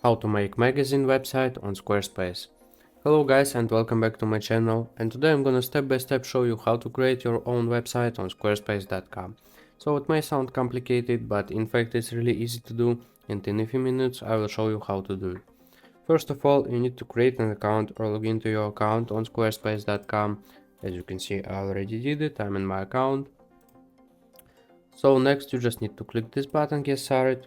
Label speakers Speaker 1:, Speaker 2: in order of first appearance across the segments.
Speaker 1: How to make magazine website on Squarespace. Hello guys and welcome back to my channel, and today I'm gonna step by step show you how to create your own website on squarespace.com. So it may sound complicated, but in fact it's really easy to do, and in a few minutes I will show you how to do it. First of all, you need to create an account or log into your account on squarespace.com. As you can see, I already did it, I'm in my account. So next you just need to click this button, get started.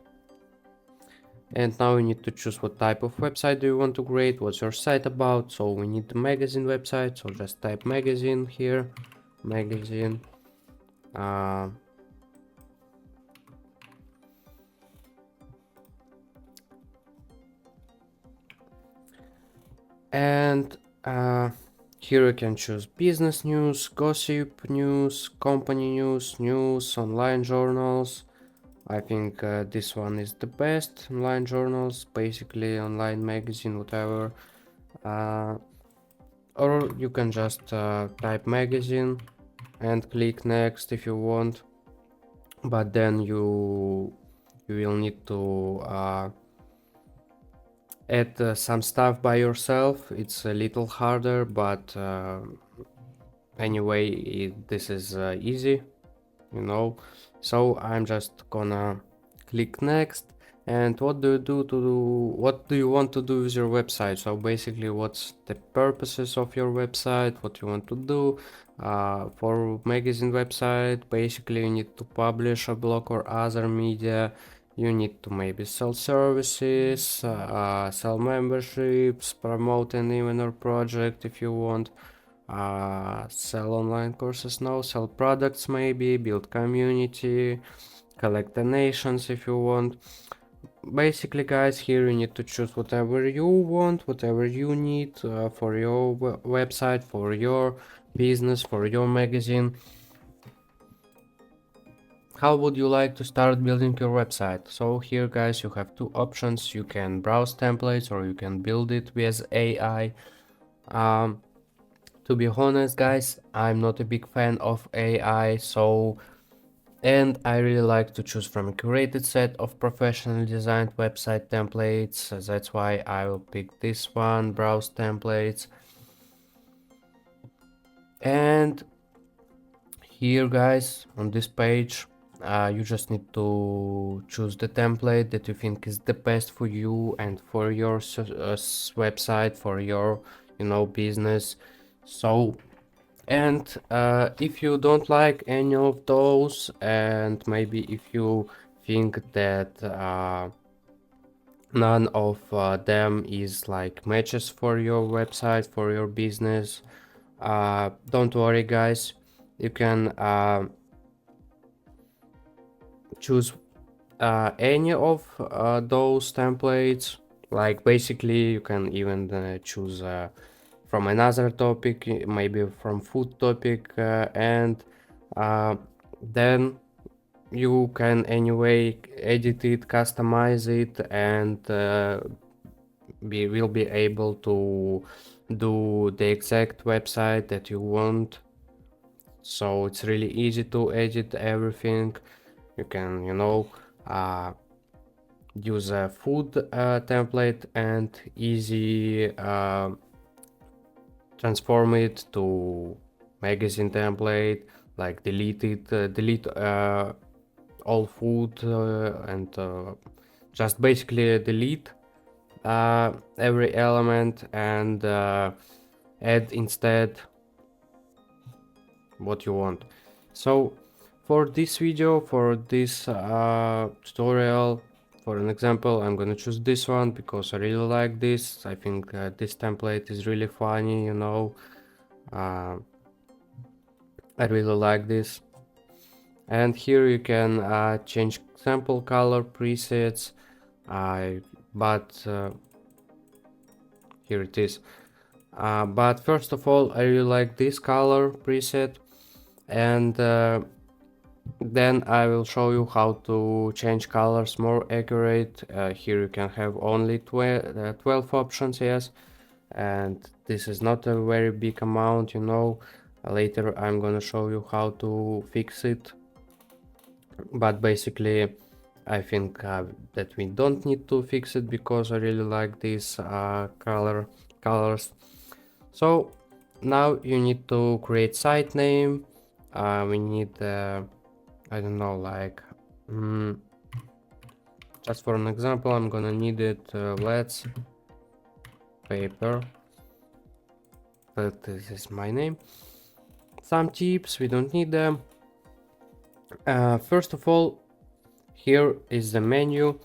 Speaker 1: And now we need to choose what type of website do you want to create, what's your site about. So we need the magazine website, so just type magazine here, magazine. Uh, and here you can choose business news, gossip news, company news, news, online journals. I think this one is the best. Online journals, basically online magazine, whatever. Or you can just type magazine and click next if you want, but then you will need to add some stuff by yourself. It's a little harder, but anyway, this is easy, you know. So I'm just gonna click next. And what do you want to do with your website? So basically, what's the purposes of your website, what you want to do. For magazine website, basically you need to publish a blog or other media. You need to maybe sell services, sell memberships, promote an event or project if you want. Sell online courses, no, sell products maybe, build community, collect donations if you want. Basically guys, here you need to choose whatever you want, whatever you need for your website, for your business, for your magazine. How would you like to start building your website? So here guys, you have two options. You can browse templates or you can build it with AI. To be honest guys, I'm not a big fan of AI, and I really like to choose from a curated set of professionally designed website templates. That's why I will pick this one, browse templates. And here guys, on this page, you just need to choose the template that you think is the best for you and for your website, for your business. So, and if you don't like any of those, and maybe if you think that none of them is like matches for your website, for your business, don't worry guys, you can choose any of those templates. Like basically you can even choose from another topic, maybe from food topic, and then you can anyway edit it, customize it, and will be able to do the exact website that you want. So it's really easy to edit everything. You can use a food template and easy transform it to magazine template, like delete all food and just basically delete every element and add instead what you want. So for this video, for this tutorial, for an example, I'm gonna choose this one because I really like this. I think this template is really funny, I really like this. And here you can change sample color presets, but here it is. But first of all, I really like this color preset, and then I will show you how to change colors more accurate. Here you can have only 12 options, yes, and this is not a very big amount, later I'm gonna show you how to fix it. But basically I think that we don't need to fix it because I really like these colors. So now you need to create site name. We need I don't know, like just for an example, I'm gonna need it. Let's paper. But this is my name. Some tips, we don't need them. First of all, here is the menu.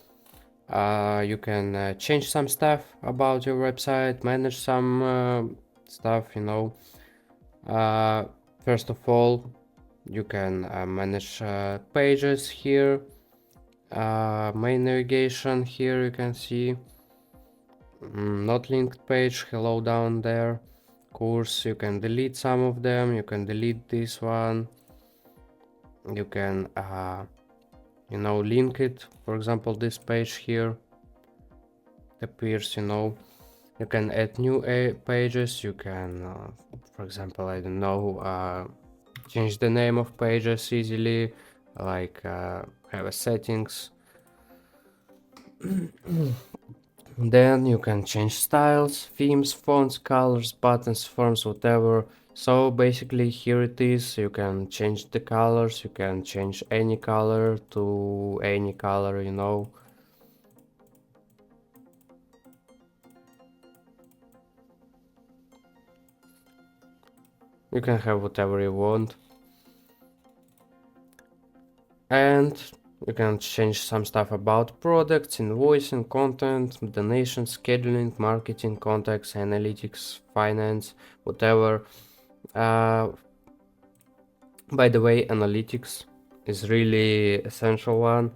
Speaker 1: You can change some stuff about your website, manage some stuff, you know. First of all, you can manage pages here, main navigation here. You can see not linked page, hello down there. Course, you can delete some of them. You can delete this one. You can you know, link it. For example, this page here appears, you know. You can add new pages. You can for example, I don't know, change the name of pages easily, like have a settings. Then you can change styles, themes, fonts, colors, buttons, forms, whatever. So basically here it is. You can change the colors. You can change any color to any color, you know. You can have whatever you want. And you can change some stuff about products, invoicing, content, donations, scheduling, marketing, contacts, analytics, finance, whatever. By the way, analytics is really essential one.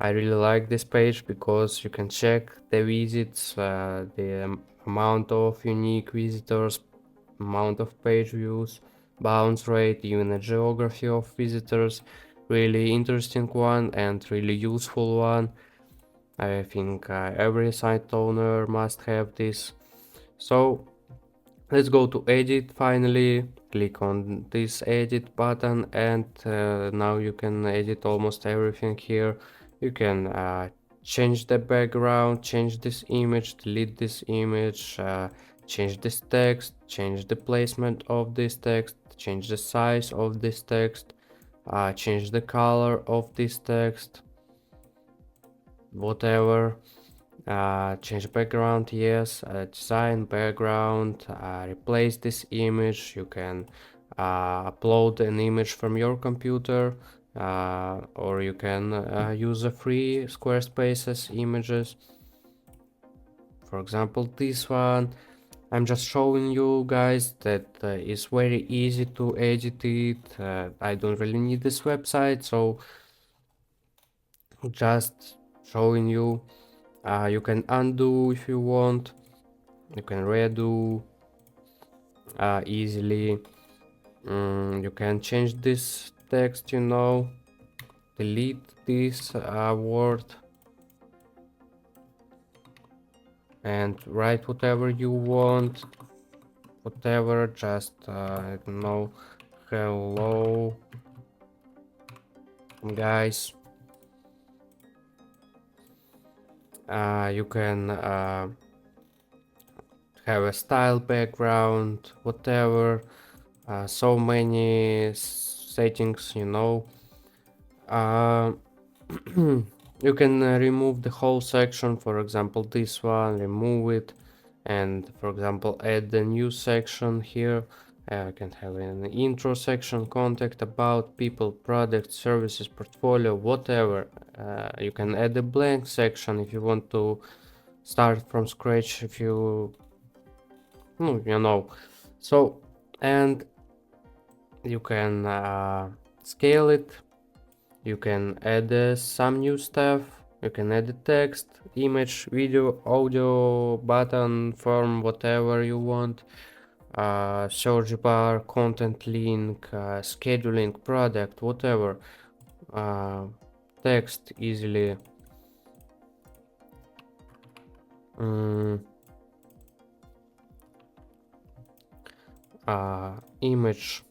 Speaker 1: I really like this page because you can check the visits, the amount of unique visitors, amount of page views, bounce rate, even the geography of visitors. Really interesting one and really useful one. I think every site owner must have this. So let's go to edit. Finally click on this edit button, and now you can edit almost everything here. You can change the background, change this image, delete this image, change this text, change the placement of this text, change the size of this text, change the color of this text, whatever. Change background, yes. Design background, replace this image. You can upload an image from your computer, or you can use a free Squarespace's images. For example, this one. I'm just showing you guys that it's very easy to edit it. I don't really need this website, so just showing you. You can undo if you want. You can redo easily. You can change this text, you know, delete this word and write whatever you want, whatever, just I don't know, hello guys. You can have a style background, whatever. So many settings, you know. You can remove the whole section, for example this one, remove it, and for example add the new section here. I can have an intro section, contact, about, people, products, services, portfolio, whatever. You can add a blank section if you want to start from scratch, if you know. So, and you can scale it. You can add some new stuff. You can add the text, image, video, audio, button, form, whatever you want. Search bar, content link, scheduling, product, whatever. Text easily. Image.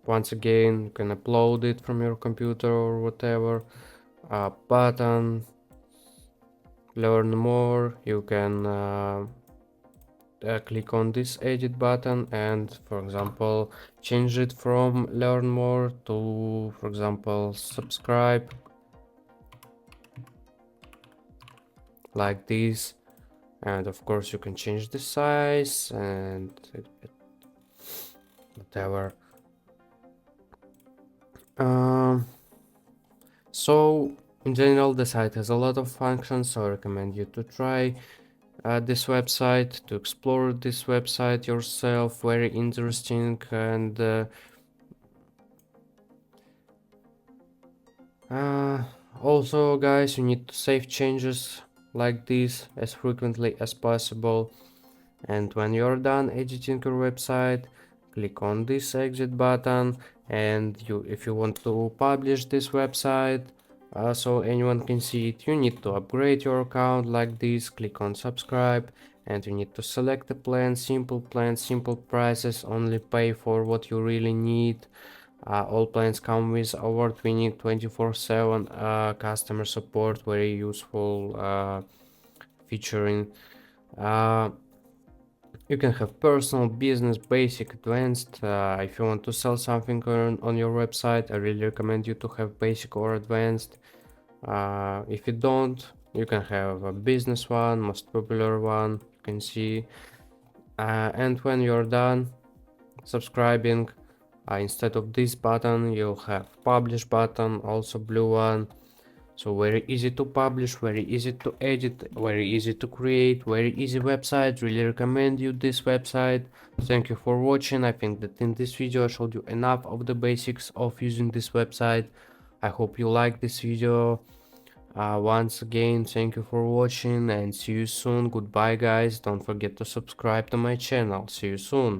Speaker 1: Once again, you can upload it from your computer or whatever. Button, learn more, you can click on this edit button and, for example, change it from learn more to, for example, subscribe, like this. And of course you can change the size and whatever. So in general the site has a lot of functions, so I recommend you to try this website, to explore this website yourself. Very interesting. And also, guys, you need to save changes like this as frequently as possible. And when you're done editing your website, click on this exit button. And if you want to publish this website so anyone can see it, you need to upgrade your account like this. Click on subscribe, and you need to select the plan, simple prices, only pay for what you really need. All plans come with award-winning 24/7 customer support, very useful featuring. You can have personal, business, basic, advanced. If you want to sell something on your website, I really recommend you to have basic or advanced. If you don't, you can have a business one, most popular one, you can see. And when you're done subscribing, instead of this button, you'll have publish button, also blue one. So very easy to publish, very easy to edit, very easy to create, very easy website. Really recommend you this website. Thank you for watching. I think that in this video I showed you enough of the basics of using this website. I hope you like this video. Once again, thank you for watching and see you soon. Goodbye, guys. Don't forget to subscribe to my channel. See you soon.